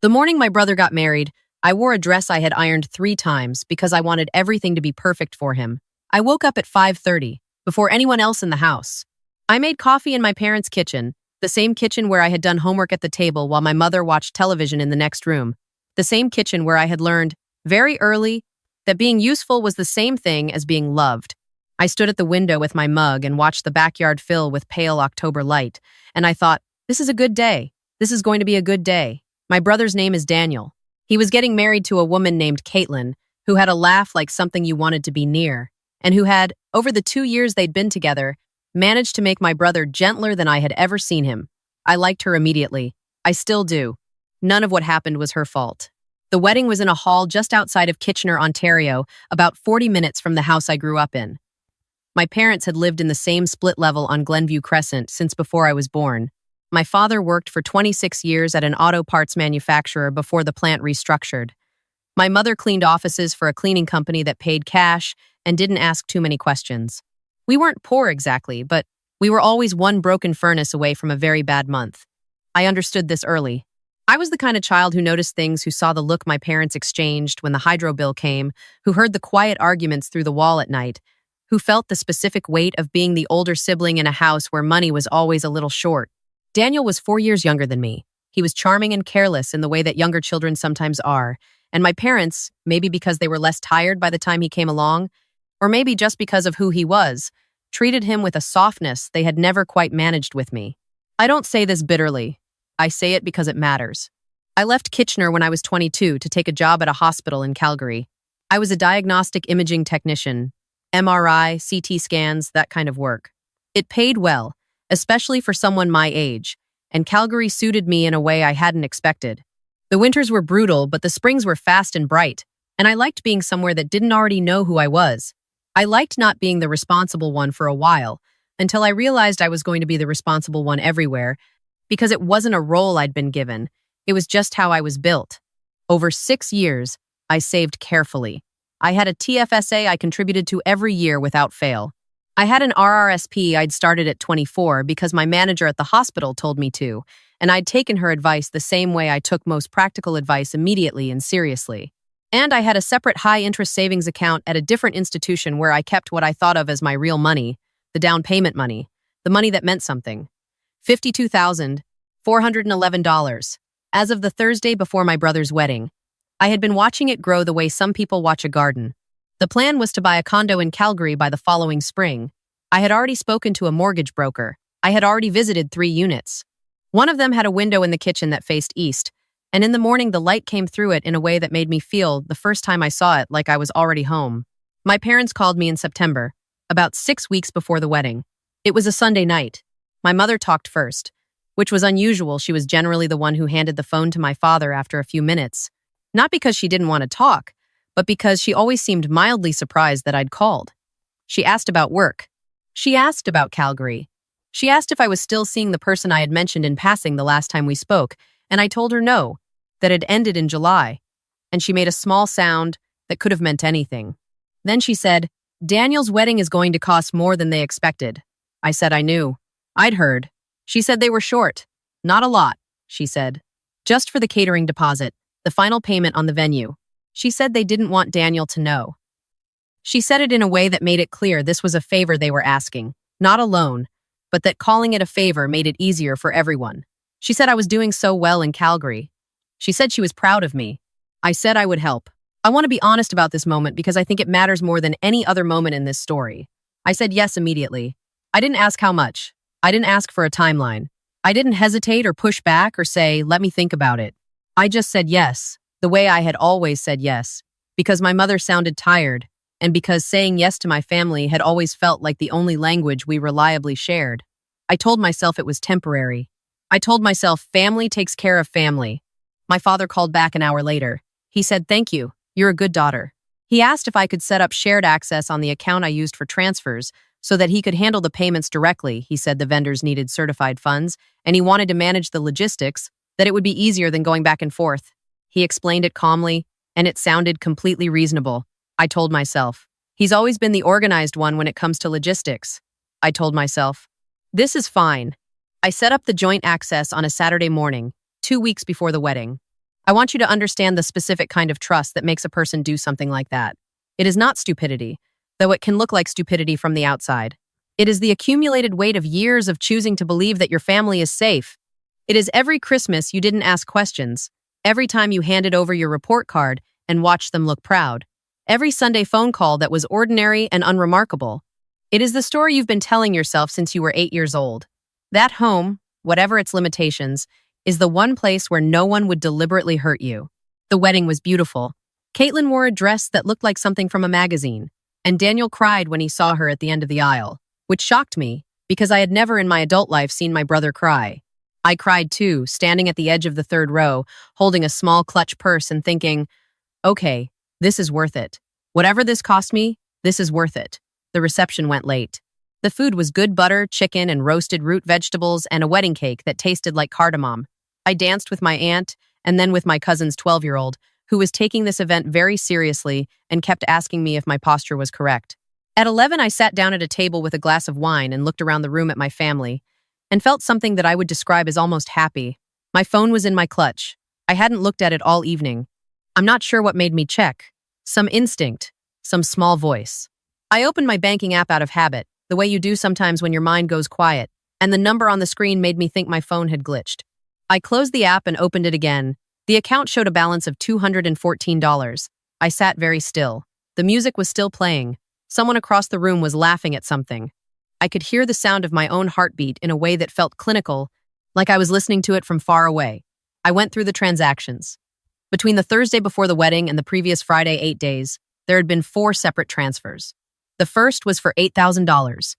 The morning my brother got married, I wore a dress I had ironed 3 times because I wanted everything to be perfect for him. I woke up at 5:30, before anyone else in the house. I made coffee in my parents' kitchen, the same kitchen where I had done homework at the table while my mother watched television in the next room, the same kitchen where I had learned, very early, that being useful was the same thing as being loved. I stood at the window with my mug and watched the backyard fill with pale October light, and I thought, this is a good day. This is going to be a good day. My brother's name is Daniel. He was getting married to a woman named Caitlin, who had a laugh like something you wanted to be near, and who had, over the 2 years they'd been together, managed to make my brother gentler than I had ever seen him. I liked her immediately. I still do. None of what happened was her fault. The wedding was in a hall just outside of Kitchener, Ontario, about 40 minutes from the house I grew up in. My parents had lived in the same split level on Glenview Crescent since before I was born. My father worked for 26 years at an auto parts manufacturer before the plant restructured. My mother cleaned offices for a cleaning company that paid cash and didn't ask too many questions. We weren't poor exactly, but we were always one broken furnace away from a very bad month. I understood this early. I was the kind of child who noticed things, who saw the look my parents exchanged when the hydro bill came, who heard the quiet arguments through the wall at night, who felt the specific weight of being the older sibling in a house where money was always a little short. Daniel was 4 years younger than me. He was charming and careless in the way that younger children sometimes are, and my parents, maybe because they were less tired by the time he came along, or maybe just because of who he was, treated him with a softness they had never quite managed with me. I don't say this bitterly. I say it because it matters. I left Kitchener when I was 22 to take a job at a hospital in Calgary. I was a diagnostic imaging technician, MRI, CT scans, that kind of work. It paid well, especially for someone my age, and Calgary suited me in a way I hadn't expected. The winters were brutal, but the springs were fast and bright, and I liked being somewhere that didn't already know who I was. I liked not being the responsible one for a while, until I realized I was going to be the responsible one everywhere, because it wasn't a role I'd been given, it was just how I was built. Over 6 years, I saved carefully. I had a TFSA I contributed to every year without fail. I had an RRSP I'd started at 24 because my manager at the hospital told me to, and I'd taken her advice the same way I took most practical advice immediately and seriously. And I had a separate high-interest savings account at a different institution where I kept what I thought of as my real money, the down payment money, the money that meant something. $52,411, as of the Thursday before my brother's wedding. I had been watching it grow the way some people watch a garden. The plan was to buy a condo in Calgary by the following spring. I had already spoken to a mortgage broker. I had already visited 3 units. One of them had a window in the kitchen that faced east, and in the morning the light came through it in a way that made me feel, the first time I saw it, like I was already home. My parents called me in September, about 6 weeks before the wedding. It was a Sunday night. My mother talked first, which was unusual. She was generally the one who handed the phone to my father after a few minutes. Not because she didn't want to talk, but because she always seemed mildly surprised that I'd called. She asked about work. She asked about Calgary. She asked if I was still seeing the person I had mentioned in passing the last time we spoke, and I told her no, that it ended in July. And she made a small sound that could have meant anything. Then she said, "Daniel's wedding is going to cost more than they expected." I said I knew. I'd heard. She said they were short. "Not a lot," she said. "Just for the catering deposit, the final payment on the venue." She said they didn't want Daniel to know. She said it in a way that made it clear this was a favor they were asking, not a loan, but that calling it a favor made it easier for everyone. She said I was doing so well in Calgary. She said she was proud of me. I said I would help. I want to be honest about this moment because I think it matters more than any other moment in this story. I said yes immediately. I didn't ask how much. I didn't ask for a timeline. I didn't hesitate or push back or say, "Let me think about it." I just said yes, the way I had always said yes, because my mother sounded tired, and because saying yes to my family had always felt like the only language we reliably shared. I told myself it was temporary. I told myself family takes care of family. My father called back an hour later. He said, "Thank you. You're a good daughter." He asked if I could set up shared access on the account I used for transfers so that he could handle the payments directly. He said the vendors needed certified funds, and he wanted to manage the logistics, that it would be easier than going back and forth. He explained it calmly, and it sounded completely reasonable. I told myself, he's always been the organized one when it comes to logistics. I told myself, this is fine. I set up the joint access on a Saturday morning, 2 weeks before the wedding. I want you to understand the specific kind of trust that makes a person do something like that. It is not stupidity, though it can look like stupidity from the outside. It is the accumulated weight of years of choosing to believe that your family is safe. It is every Christmas you didn't ask questions, every time you handed over your report card and watched them look proud, every Sunday phone call that was ordinary and unremarkable. It is the story you've been telling yourself since you were 8 years old. That home, whatever its limitations, is the one place where no one would deliberately hurt you. The wedding was beautiful. Caitlin wore a dress that looked like something from a magazine, and Daniel cried when he saw her at the end of the aisle, which shocked me because I had never in my adult life seen my brother cry. I cried too, standing at the edge of the third row, holding a small clutch purse and thinking, okay, this is worth it. Whatever this cost me, this is worth it. The reception went late. The food was good butter, chicken, and roasted root vegetables, and a wedding cake that tasted like cardamom. I danced with my aunt and then with my cousin's 12-year-old, who was taking this event very seriously and kept asking me if my posture was correct. At 11, I sat down at a table with a glass of wine and looked around the room at my family and felt something that I would describe as almost happy. My phone was in my clutch. I hadn't looked at it all evening. I'm not sure what made me check. Some instinct, some small voice. I opened my banking app out of habit, the way you do sometimes when your mind goes quiet, and the number on the screen made me think my phone had glitched. I closed the app and opened it again. The account showed a balance of $214. I sat very still. The music was still playing. Someone across the room was laughing at something. I could hear the sound of my own heartbeat in a way that felt clinical, like I was listening to it from far away. I went through the transactions. Between the Thursday before the wedding and the previous Friday 8 days, there had been 4 separate transfers. The first was for $8,000.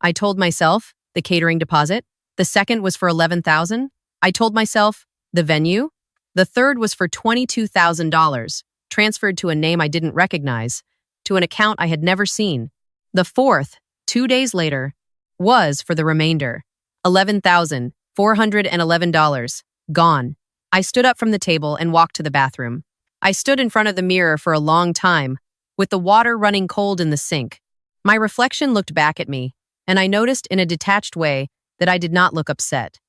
I told myself, the catering deposit. The second was for $11,000. I told myself, the venue. The third was for $22,000, transferred to a name I didn't recognize, to an account I had never seen. The fourth, 2 days later, was for the remainder, $11,411, gone. I stood up from the table and walked to the bathroom. I stood in front of the mirror for a long time, with the water running cold in the sink. My reflection looked back at me, and I noticed in a detached way that I did not look upset.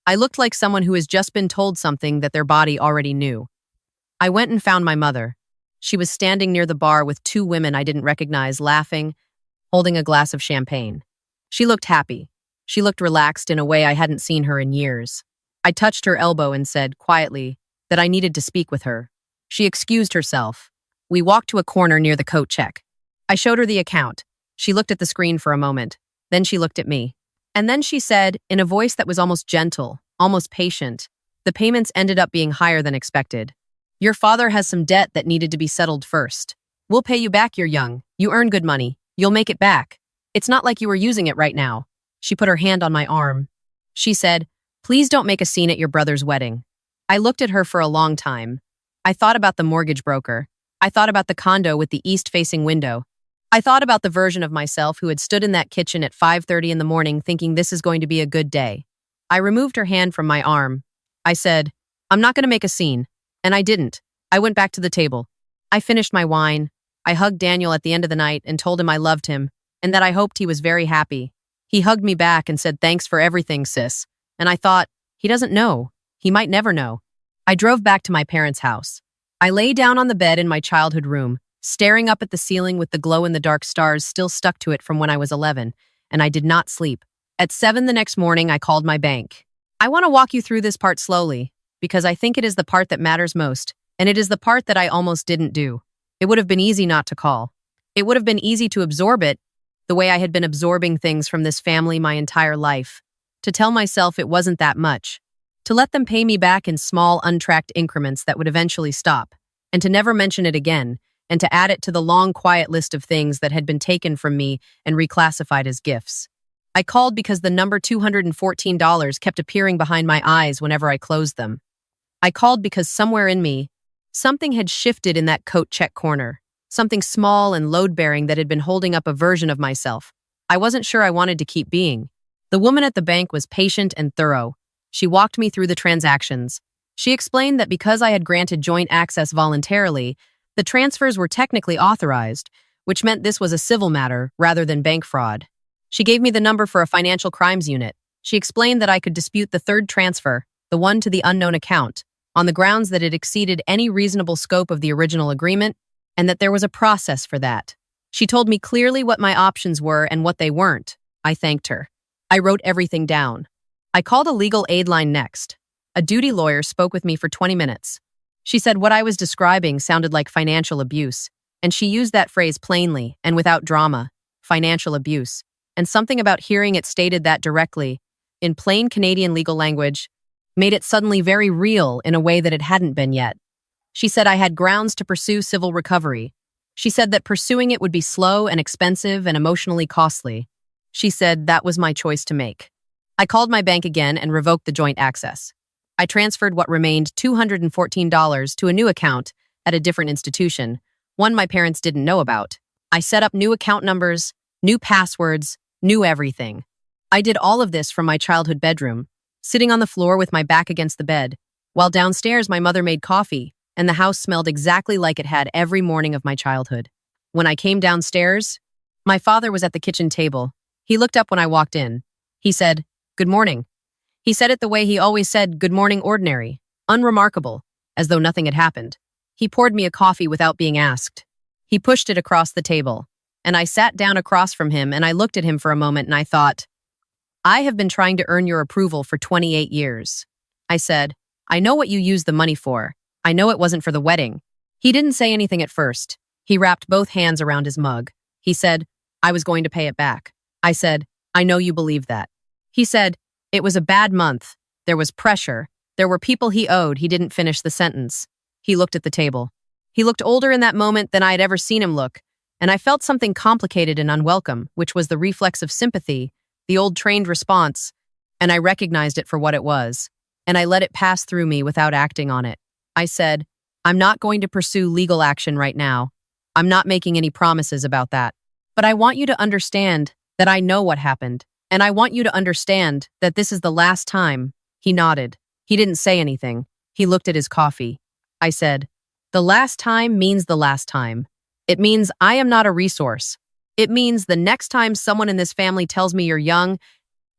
I looked like someone who has just been told something that their body already knew. I went and found my mother. She was standing near the bar with 2 women I didn't recognize, laughing, holding a glass of champagne. She looked happy. She looked relaxed in a way I hadn't seen her in years. I touched her elbow and said, quietly, that I needed to speak with her. She excused herself. We walked to a corner near the coat check. I showed her the account. She looked at the screen for a moment. Then she looked at me. And then she said, in a voice that was almost gentle, almost patient, the payments ended up being higher than expected. Your father has some debt that needed to be settled first. We'll pay you back, you're young. You earn good money. You'll make it back. It's not like you were using it right now. She put her hand on my arm. She said, please don't make a scene at your brother's wedding. I looked at her for a long time. I thought about the mortgage broker. I thought about the condo with the east-facing window. I thought about the version of myself who had stood in that kitchen at 5:30 in the morning thinking this is going to be a good day. I removed her hand from my arm. I said, I'm not going to make a scene. And I didn't. I went back to the table. I finished my wine. I hugged Daniel at the end of the night and told him I loved him and that I hoped he was very happy. He hugged me back and said, thanks for everything, sis. And I thought, he doesn't know. He might never know. I drove back to my parents' house. I lay down on the bed in my childhood room, staring up at the ceiling with the glow-in-the-dark stars still stuck to it from when I was 11, and I did not sleep. At 7 the next morning, I called my bank. I want to walk you through this part slowly, because I think it is the part that matters most, and it is the part that I almost didn't do. It would have been easy not to call. It would have been easy to absorb it, the way I had been absorbing things from this family my entire life. To tell myself it wasn't that much. To let them pay me back in small, untracked increments that would eventually stop, and to never mention it again, and to add it to the long, quiet list of things that had been taken from me and reclassified as gifts. I called because the number $214 kept appearing behind my eyes whenever I closed them. I called because somewhere in me, something had shifted in that coat check corner, something small and load-bearing that had been holding up a version of myself I wasn't sure I wanted to keep being. The woman at the bank was patient and thorough. She walked me through the transactions. She explained that because I had granted joint access voluntarily, the transfers were technically authorized, which meant this was a civil matter rather than bank fraud. She gave me the number for a financial crimes unit. She explained that I could dispute the third transfer, the one to the unknown account. on the grounds that it exceeded any reasonable scope of the original agreement and that there was a process for that. She told me clearly what my options were and what they weren't. I thanked her. I wrote everything down. I called a legal aid line next. A duty lawyer spoke with me for 20 minutes. She said what I was describing sounded like financial abuse, and she used that phrase plainly and without drama, financial abuse, and something about hearing it stated that directly, in plain Canadian legal language, made it suddenly very real in a way that it hadn't been yet. She said I had grounds to pursue civil recovery. She said that pursuing it would be slow and expensive and emotionally costly. She said that was my choice to make. I called my bank again and revoked the joint access. I transferred what remained $214 to a new account at a different institution, one my parents didn't know about. I set up new account numbers, new passwords, new everything. I did all of this from my childhood bedroom, sitting on the floor with my back against the bed, while downstairs my mother made coffee, and the house smelled exactly like it had every morning of my childhood. When I came downstairs, my father was at the kitchen table. He looked up when I walked in. He said, "Good morning." He said it the way he always said, "Good morning, ordinary, unremarkable," as though nothing had happened. He poured me a coffee without being asked. He pushed it across the table, and I sat down across from him and I looked at him for a moment and I thought, I have been trying to earn your approval for 28 years. I said, I know what you used the money for. I know it wasn't for the wedding. He didn't say anything at first. He wrapped both hands around his mug. He said, I was going to pay it back. I said, I know you believe that. He said, it was a bad month. There was pressure. There were people he owed. He didn't finish the sentence. He looked at the table. He looked older in that moment than I had ever seen him look, and I felt something complicated and unwelcome, which was the reflex of sympathy, the old trained response, and I recognized it for what it was, and I let it pass through me without acting on it. I said, I'm not going to pursue legal action right now. I'm not making any promises about that. But I want you to understand that I know what happened, and I want you to understand that this is the last time. He nodded. He didn't say anything. He looked at his coffee. I said, the last time means the last time. It means I am not a resource. It means the next time someone in this family tells me you're young,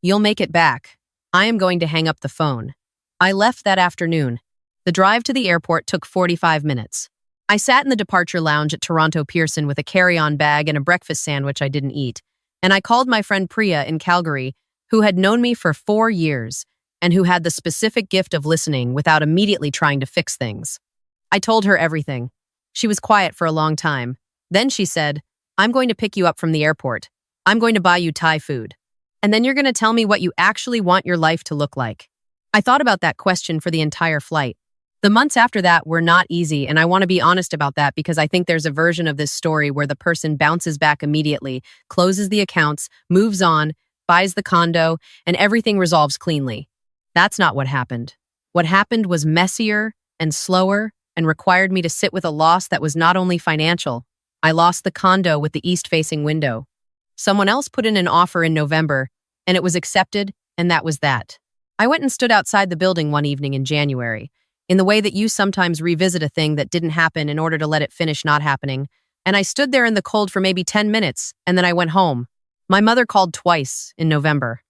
you'll make it back. I am going to hang up the phone. I left that afternoon. The drive to the airport took 45 minutes. I sat in the departure lounge at Toronto Pearson with a carry-on bag and a breakfast sandwich I didn't eat, and I called my friend Priya in Calgary, who had known me for 4 years and who had the specific gift of listening without immediately trying to fix things. I told her everything. She was quiet for a long time. Then she said, I'm going to pick you up from the airport. I'm going to buy you Thai food. And then you're going to tell me what you actually want your life to look like. I thought about that question for the entire flight. The months after that were not easy, and I want to be honest about that because I think there's a version of this story where the person bounces back immediately, closes the accounts, moves on, buys the condo, and everything resolves cleanly. That's not what happened. What happened was messier and slower and required me to sit with a loss that was not only financial. I lost the condo with the east-facing window. Someone else put in an offer in November, and it was accepted, and that was that. I went and stood outside the building one evening in January, in the way that you sometimes revisit a thing that didn't happen in order to let it finish not happening, and I stood there in the cold for maybe 10 minutes, and then I went home. My mother called twice in November.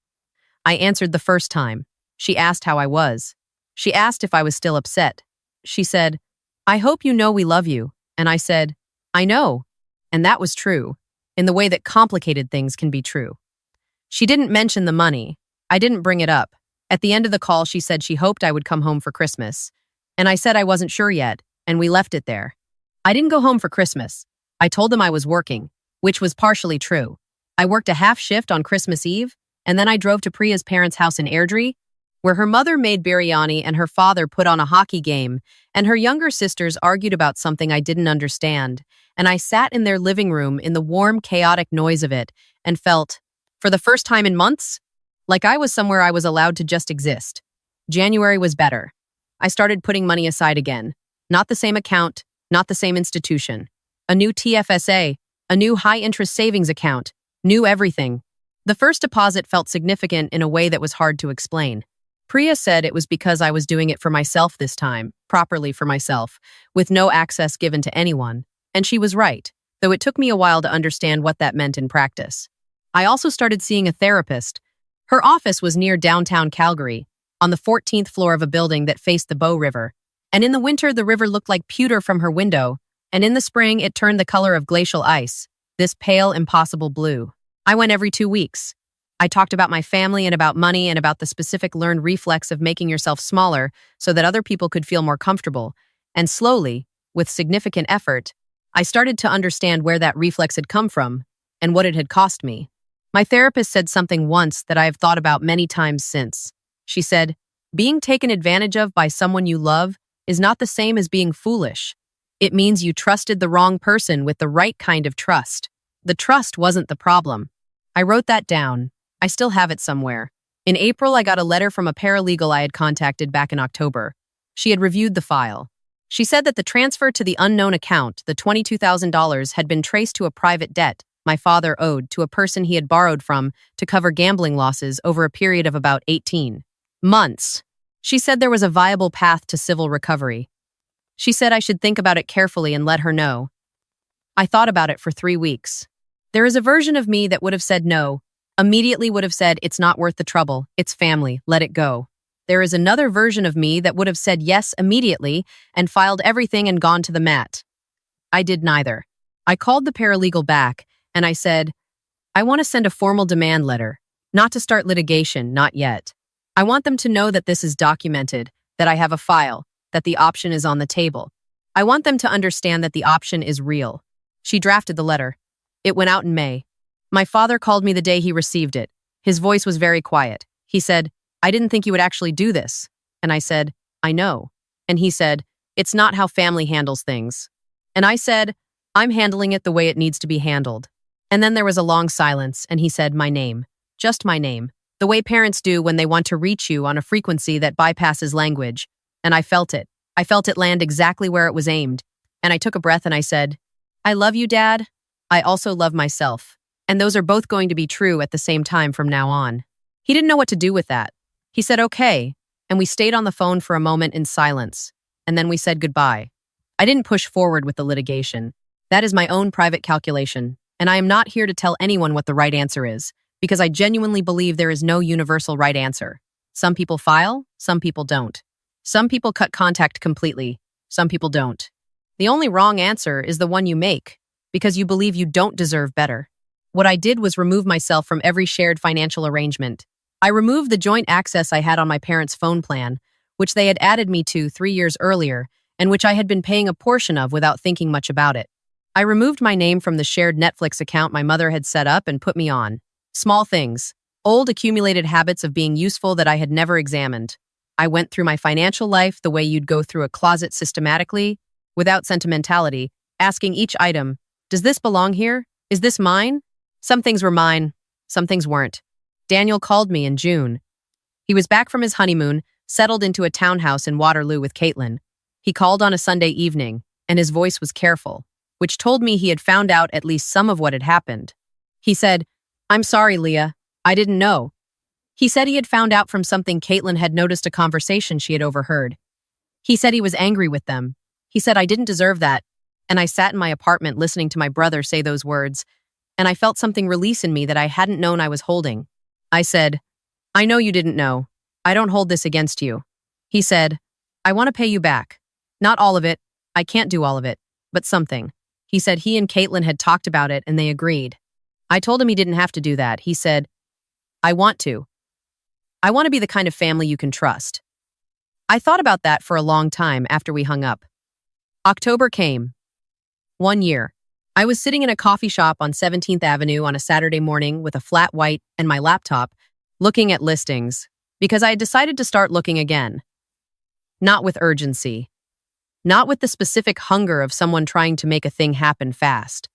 I answered the first time. She asked how I was. She asked if I was still upset. She said, I hope you know we love you. And I said, I know. And that was true, in the way that complicated things can be true. She didn't mention the money. I didn't bring it up. At the end of the call, she said she hoped I would come home for Christmas. And I said I wasn't sure yet, and we left it there. I didn't go home for Christmas. I told them I was working, which was partially true. I worked a half shift on Christmas Eve, and then I drove to Priya's parents' house in Airdrie, where her mother made biryani and her father put on a hockey game, and her younger sisters argued about something I didn't understand, and I sat in their living room in the warm, chaotic noise of it and felt, for the first time in months, like I was somewhere I was allowed to just exist. January was better. I started putting money aside again. Not the same account, not the same institution. A new TFSA, a new high-interest savings account, new everything. The first deposit felt significant in a way that was hard to explain. Priya said it was because I was doing it for myself this time, properly for myself, with no access given to anyone. And she was right, though it took me a while to understand what that meant in practice. I also started seeing a therapist. Her office was near downtown Calgary, on the 14th floor of a building that faced the Bow River. And in the winter, the river looked like pewter from her window, and in the spring, it turned the color of glacial ice, this pale, impossible blue. I went every 2 weeks. I talked about my family and about money and about the specific learned reflex of making yourself smaller so that other people could feel more comfortable. And slowly, with significant effort, I started to understand where that reflex had come from and what it had cost me. My therapist said something once that I have thought about many times since. She said, being taken advantage of by someone you love is not the same as being foolish. It means you trusted the wrong person with the right kind of trust. The trust wasn't the problem. I wrote that down. I still have it somewhere. In April, I got a letter from a paralegal I had contacted back in October. She had reviewed the file. She said that the transfer to the unknown account, the $22,000, had been traced to a private debt my father owed to a person he had borrowed from to cover gambling losses over a period of about 18 months. She said there was a viable path to civil recovery. She said I should think about it carefully and let her know. I thought about it for 3 weeks. There is a version of me that would have said no, immediately would have said it's not worth the trouble, it's family, let it go. There is another version of me that would have said yes immediately and filed everything and gone to the mat. I did neither. I called the paralegal back and I said, I want to send a formal demand letter, not to start litigation, not yet. I want them to know that this is documented, that I have a file, that the option is on the table. I want them to understand that the option is real. She drafted the letter. It went out in May. My father called me the day he received it. His voice was very quiet. He said, I didn't think you would actually do this. And I said, I know. And he said, it's not how family handles things. And I said, I'm handling it the way it needs to be handled. And then there was a long silence, and he said, my name. Just my name. The way parents do when they want to reach you on a frequency that bypasses language. And I felt it. I felt it land exactly where it was aimed. And I took a breath and I said, I love you, Dad. I also love myself. And those are both going to be true at the same time from now on. He didn't know what to do with that. He said, okay. And we stayed on the phone for a moment in silence. And then we said goodbye. I didn't push forward with the litigation. That is my own private calculation. And I am not here to tell anyone what the right answer is, because I genuinely believe there is no universal right answer. Some people file, some people don't. Some people cut contact completely, some people don't. The only wrong answer is the one you make, because you believe you don't deserve better. What I did was remove myself from every shared financial arrangement. I removed the joint access I had on my parents' phone plan, which they had added me to 3 years earlier, and which I had been paying a portion of without thinking much about it. I removed my name from the shared Netflix account my mother had set up and put me on. Small things, old accumulated habits of being useful that I had never examined. I went through my financial life the way you'd go through a closet systematically, without sentimentality, asking each item, does this belong here? Is this mine? Some things were mine, some things weren't. Daniel called me in June. He was back from his honeymoon, settled into a townhouse in Waterloo with Caitlin. He called on a Sunday evening, and his voice was careful, which told me he had found out at least some of what had happened. He said, I'm sorry, Leah. I didn't know. He said he had found out from something Caitlin had noticed a conversation she had overheard. He said he was angry with them. He said I didn't deserve that. And I sat in my apartment listening to my brother say those words, and I felt something release in me that I hadn't known I was holding. I said, I know you didn't know. I don't hold this against you. He said, I want to pay you back. Not all of it. I can't do all of it, but something. He said he and Caitlin had talked about it and they agreed. I told him he didn't have to do that. He said, I want to. I want to be the kind of family you can trust. I thought about that for a long time after we hung up. October came. 1 year. I was sitting in a coffee shop on 17th Avenue on a Saturday morning with a flat white and my laptop, looking at listings, because I had decided to start looking again. Not with urgency. Not with the specific hunger of someone trying to make a thing happen fast.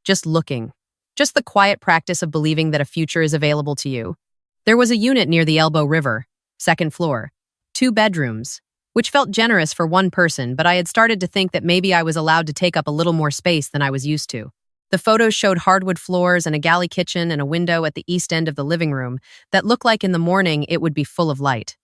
Just looking. Just the quiet practice of believing that a future is available to you. There was a unit near the Elbow River, 2nd floor, 2 bedrooms, which felt generous for one person, but I had started to think that maybe I was allowed to take up a little more space than I was used to. The photos showed hardwood floors and a galley kitchen and a window at the east end of the living room that looked like in the morning it would be full of light.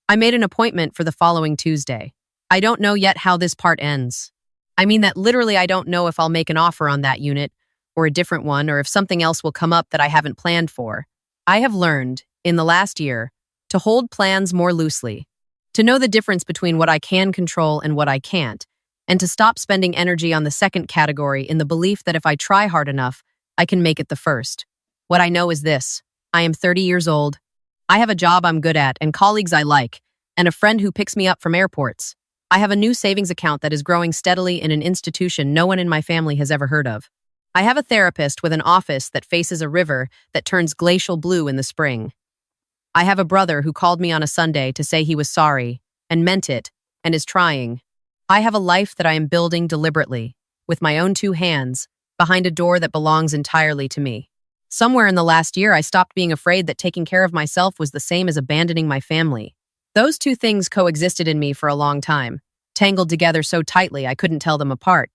I made an appointment for the following Tuesday. I don't know yet how this part ends. I mean that literally I don't know if I'll make an offer on that unit, or a different one, or if something else will come up that I haven't planned for. I have learned, in the last year, to hold plans more loosely, To know the difference between what I can control and what I can't, and to stop spending energy on the second category in the belief that if I try hard enough, I can make it the first. What I know is this: I am 30 years old. I have a job I'm good at and colleagues I like, and a friend who picks me up from airports. I have a new savings account that is growing steadily in an institution no one in my family has ever heard of. I have a therapist with an office that faces a river that turns glacial blue in the spring. I have a brother who called me on a Sunday to say he was sorry, and meant it, and is trying. I have a life that I am building deliberately, with my own two hands, behind a door that belongs entirely to me. Somewhere in the last year, I stopped being afraid that taking care of myself was the same as abandoning my family. Those two things coexisted in me for a long time, tangled together so tightly I couldn't tell them apart.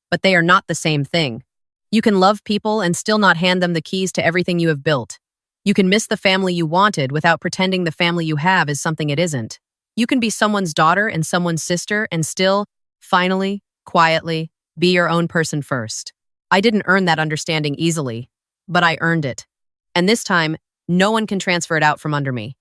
But they are not the same thing. You can love people and still not hand them the keys to everything you have built. You can miss the family you wanted without pretending the family you have is something it isn't. You can be someone's daughter and someone's sister and still, finally, quietly, be your own person first. I didn't earn that understanding easily, but I earned it. And this time, no one can transfer it out from under me.